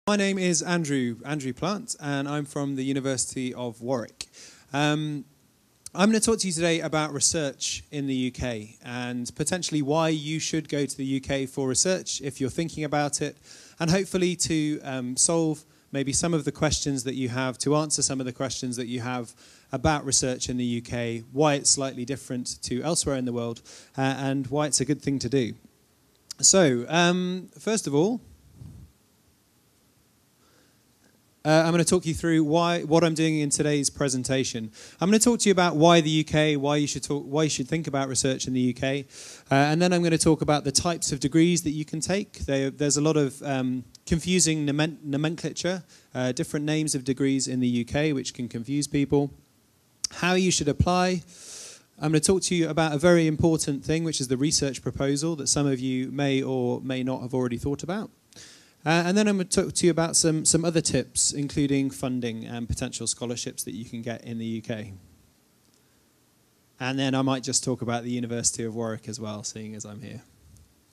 My name is Andrew Plant, and I'm from the University of Warwick. I'm going to talk to you today about research in the UK and potentially why you should go to the UK for research if you're thinking about it, and hopefully to solve maybe some of the questions that you have, to answer some of the questions that you have about research in the UK, why it's slightly different to elsewhere in the world, and why it's a good thing to do. So, first of all, I'm going to talk you through what I'm doing in today's presentation. I'm going to talk to you about why the UK, why you should think about research in the UK, and then I'm going to talk about the types of degrees that you can take. There's a lot of confusing nomenclature, different names of degrees in the UK, which can confuse people. How you should apply. I'm going to talk to you about a very important thing, which is the research proposal that some of you may or may not have already thought about. And then I'm going to talk to you about some other tips, including funding and potential scholarships that you can get in the UK. And then I might just talk about the University of Warwick as well, seeing as I'm here.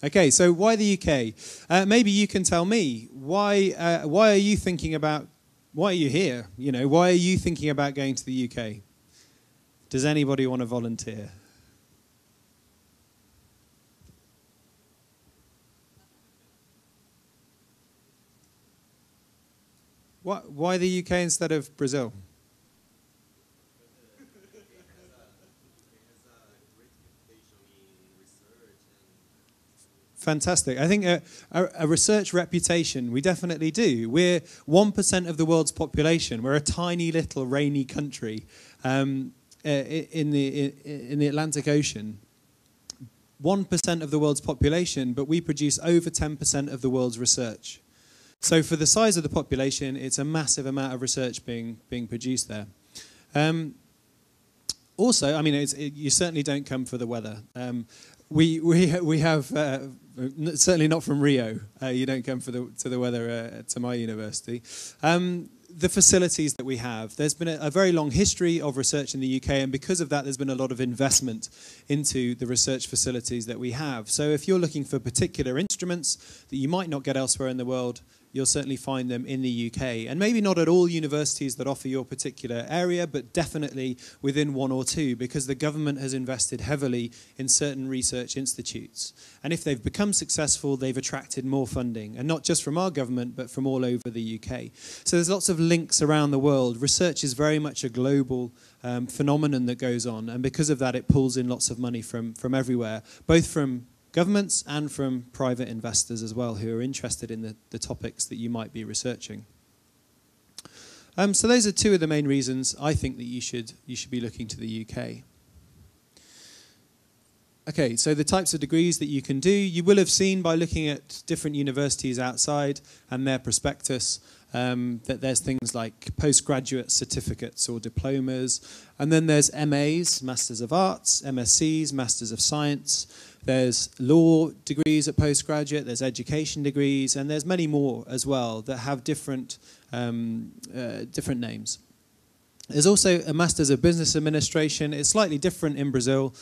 Okay, so why the UK? Maybe you can tell me, why are you thinking about, why are you here? You know, why are you thinking about going to the UK? Does anybody want to volunteer? Why the UK instead of Brazil? Fantastic. I think a research reputation, we definitely do. We're 1% of the world's population. We're a tiny little rainy country in the Atlantic Ocean. 1% of the world's population, but we produce over 10% of the world's research. So for the size of the population, it's a massive amount of research being produced there. Also, I mean, you certainly don't come for the weather. We have certainly not from Rio. You don't come to the weather to my university. The facilities that we have. There's been a very long history of research in the UK, and because of that, there's been a lot of investment into the research facilities that we have. So if you're looking for particular instruments that you might not get elsewhere in the world, you'll certainly find them in the UK. And maybe not at all universities that offer your particular area, but definitely within one or two, because the government has invested heavily in certain research institutes. And if they've become successful, they've attracted more funding, and not just from our government, but from all over the UK. So there's lots of links around the world. Research is very much a global phenomenon that goes on, and because of that, it pulls in lots of money from everywhere, both from governments and from private investors as well, who are interested in the topics that you might be researching. So those are two of the main reasons I think that you should be looking to the UK. Okay, so the types of degrees that you can do, you will have seen by looking at different universities outside and their prospectus that there's things like postgraduate certificates or diplomas, and then there's MAs, Masters of Arts, MScs, Masters of Science. There's law degrees at postgraduate, there's education degrees, and there's many more as well that have different names. There's also a Masters of Business Administration. It's slightly different in Brazil.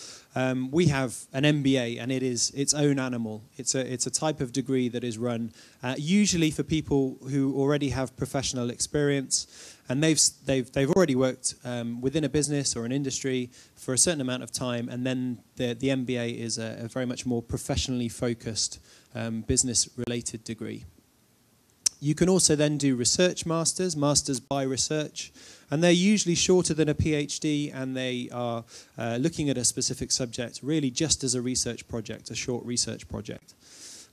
We have an MBA, and it is its own animal. It's a type of degree that is run usually for people who already have professional experience, and they've already worked within a business or an industry for a certain amount of time, and then the MBA is a very much more professionally focused business-related degree. You can also then do research masters by research, and they're usually shorter than a PhD, and they are looking at a specific subject really just as a research project, a short research project.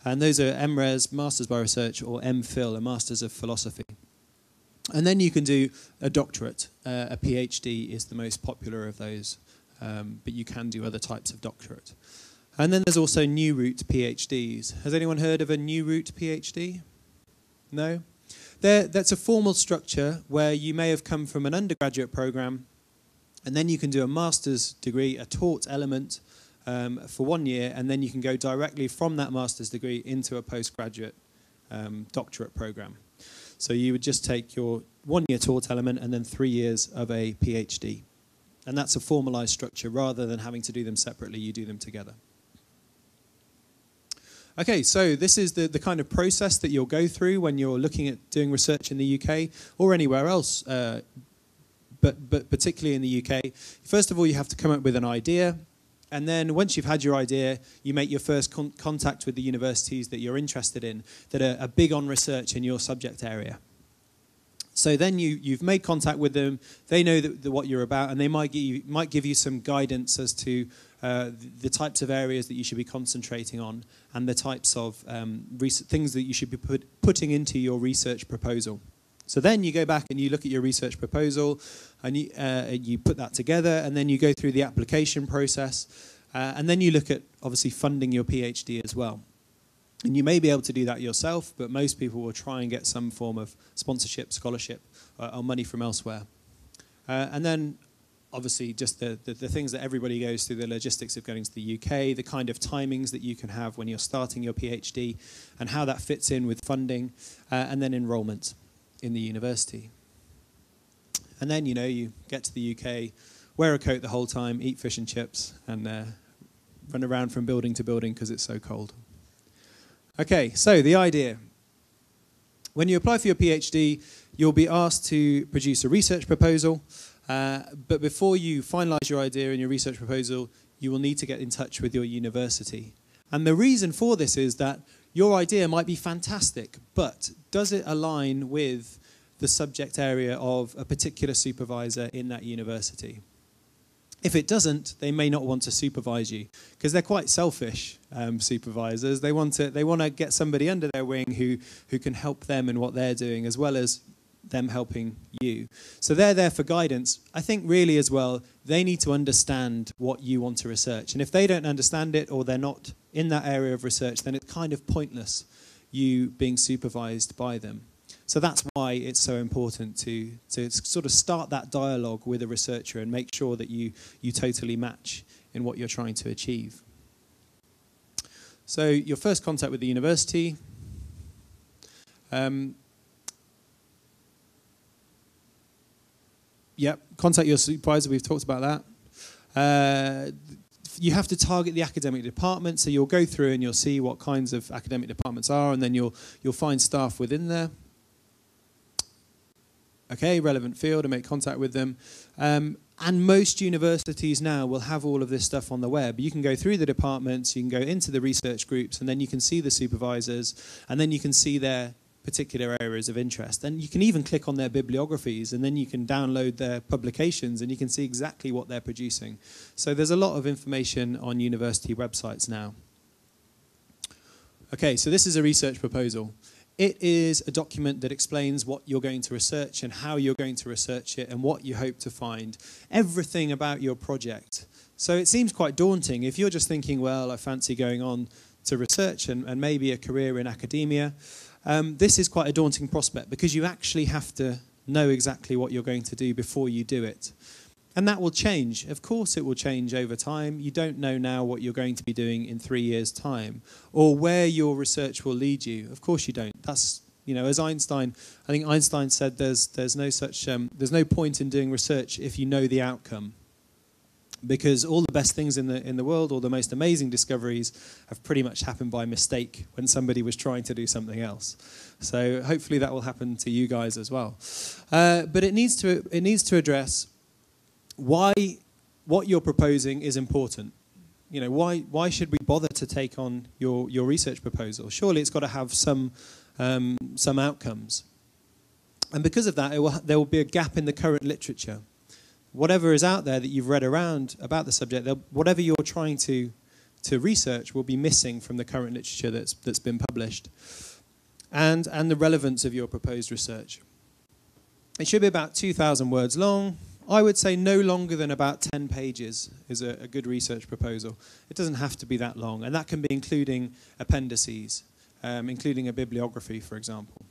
And those are MRes, Masters by Research, or MPhil, a Masters of Philosophy. And then you can do a doctorate. A PhD is the most popular of those, but you can do other types of doctorate. And then there's also new route PhDs. Has anyone heard of a new route PhD? No? That's a formal structure where you may have come from an undergraduate program, and then you can do a master's degree, a taught element, for 1 year, and then you can go directly from that master's degree into a postgraduate doctorate program. So you would just take your 1 year taught element and then 3 years of a PhD. And that's a formalized structure. Rather than having to do them separately, you do them together. Okay, so this is the kind of process that you'll go through when you're looking at doing research in the UK or anywhere else, but particularly in the UK. First of all, you have to come up with an idea. And then once you've had your idea, you make your first contact with the universities that you're interested in, that are big on research in your subject area. So then you've made contact with them, they know what you're about, and they might give you some guidance as to the types of areas that you should be concentrating on and the types of things that you should be putting into your research proposal. So then you go back and you look at your research proposal and you put that together, and then you go through the application process, and then you look at obviously funding your PhD as well. And you may be able to do that yourself, but most people will try and get some form of sponsorship, scholarship, or money from elsewhere. And then, obviously, just the things that everybody goes through, the logistics of going to the UK, the kind of timings that you can have when you're starting your PhD, and how that fits in with funding, and then enrollment in the university. And then, you get to the UK, wear a coat the whole time, eat fish and chips, and run around from building to building because it's so cold. Okay, so the idea. When you apply for your PhD, you'll be asked to produce a research proposal, but before you finalize your idea and your research proposal, you will need to get in touch with your university. And the reason for this is that your idea might be fantastic, but does it align with the subject area of a particular supervisor in that university? If it doesn't, they may not want to supervise you because they're quite selfish supervisors. They want to get somebody under their wing who can help them in what they're doing as well as them helping you. So they're there for guidance. I think really as well, they need to understand what you want to research. And if they don't understand it or they're not in that area of research, then it's kind of pointless you being supervised by them. So that's why it's so important to sort of start that dialogue with a researcher and make sure that you totally match in what you're trying to achieve. So your first contact with the university. Contact your supervisor, we've talked about that. You have to target the academic department, so you'll go through and you'll see what kinds of academic departments are, and then you'll find staff within there. Okay, relevant field, and make contact with them. And most universities now will have all of this stuff on the web. You can go through the departments, you can go into the research groups, and then you can see the supervisors, and then you can see their particular areas of interest. And you can even click on their bibliographies, and then you can download their publications, and you can see exactly what they're producing. So there's a lot of information on university websites now. Okay, so this is a research proposal. It is a document that explains what you're going to research and how you're going to research it and what you hope to find. Everything about your project. So it seems quite daunting. If you're just thinking, well, I fancy going on to research and maybe a career in academia, this is quite a daunting prospect because you actually have to know exactly what you're going to do before you do it. And that will change. Of course it will change over time. You don't know now what you're going to be doing in 3 years' time or where your research will lead you. Of course you don't. That's, as Einstein, I think Einstein said there's no point in doing research if you know the outcome. Because all the best things in the world, all the most amazing discoveries have pretty much happened by mistake when somebody was trying to do something else. So hopefully that will happen to you guys as well. But it needs to address why what you're proposing is important. Why should we bother to take on your research proposal? Surely it's got to have some outcomes. And because of that, there will be a gap in the current literature. Whatever is out there that you've read around about the subject, whatever you're trying to research will be missing from the current literature that's been published. And the relevance of your proposed research. It should be about 2,000 words long. I would say no longer than about 10 pages is a good research proposal. It doesn't have to be that long, and that can be including appendices, including a bibliography, for example.